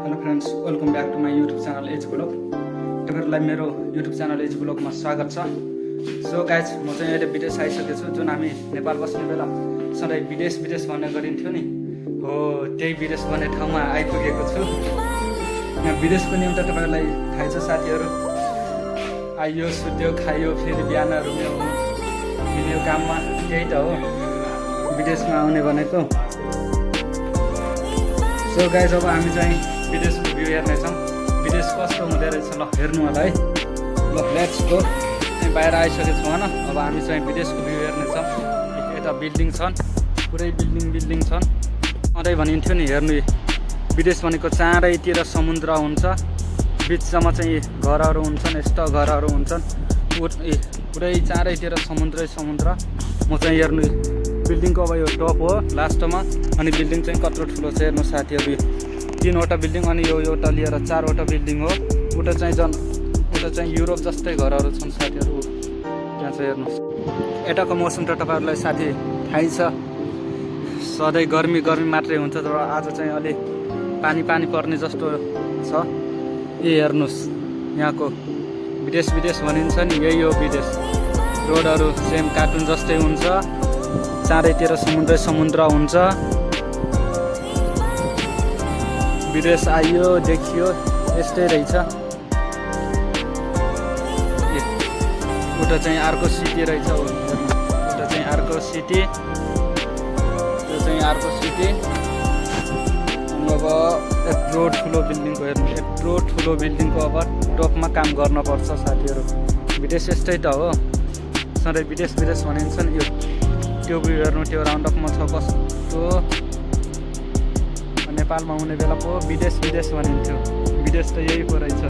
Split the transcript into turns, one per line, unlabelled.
Hello friends, welcome back to my YouTube channel as blog. तपाईहरुलाई मेरो YouTube channel as ब्लॉगमा स्वागत छ। So guys, म चाहिँ अहिले विदेश आइसकेको छु। जुन हामी नेपाल बस्ने बेला सधैँ विदेश भन्ने गरिन्थ्यो नि, हो त्यही विदेश भन्ने ठाउँमा आइपुगेको छु। यहाँ विदेशको निम्ति तपाईहरुलाई थाहै छ साथीहरु, आइयो सुत्यो खाइयो फेरि बिहान रुम्यो हिँड्यो काममा, त्यही त हो विदेशमा आउने भनेको। सो गाइज, अब हामी चाहिँ विदेशको भ्यू हेर्नेछौँ। विदेश कस्तो हुँदो रहेछ ल हेर्नु होला है। ल लेट्स गो। बाहिर आइसकेको छौँ होइन। अब हामी चाहिँ विदेशको भ्यू हेर्नेछौँ। यता बिल्डिङ छन्, पुरै बिल्डिङ छन्। सधैँ भनिन्थ्यो नि हेर्नु, विदेश भनेको चारैतिर समुद्र हुन्छ, बिचमा चाहिँ घरहरू हुन्छन्, यस्तो घरहरू हुन्छन्, पुरै चारैतिर समुद्र। म चाहिँ हेर्नु बिल्डिङको अब यो टप हो लास्टमा, अनि बिल्डिङ चाहिँ कत्रो ठुलो छ हेर्नु साथीहरू। 3वटा बिल्डिङ अनि यो एउटा लिएर 4वटा बिल्डिङ हो। उता चाहिँ युरोप जस्तै घरहरू छन् साथीहरू। त्यहाँ चाहिँ हेर्नुहोस्। यताको मौसम त तपाईँहरूलाई साथी थाहै छ, सधैँ गर्मी मात्रै हुन्छ, तर आज चाहिँ अलि पानी पर्ने जस्तो छ। हेर्नुहोस्, यहाँको विदेश भनिन्छ नि, यही हो विदेश। रोडहरू सेम कार्टुन जस्तै हुन्छ, चारैतिर समुद्र हुन्छ। विदेश आइयो देखियो यस्तै रहेछ। उता चाहिँ अर्को सिटी रहेछ, उता चाहिँ अर्को सिटी, त्यो चाहिँ अर्को सिटी। अनि अब यत्रो ठुलो बिल्डिङको हेर्नु, यत्रो ठुलो बिल्डिङको अब टपमा काम गर्नुपर्छ साथीहरू। विदेश यस्तै त हो, सधैँ विदेश भनिन्छ नि। यो त्यो भ्यू हेर्नु, त्यो राउन्डअपमा छ कस्तो। नेपालमा हुने बेला पो विदेश भनिन्थ्यो, विदेश त यही पो रहेछ।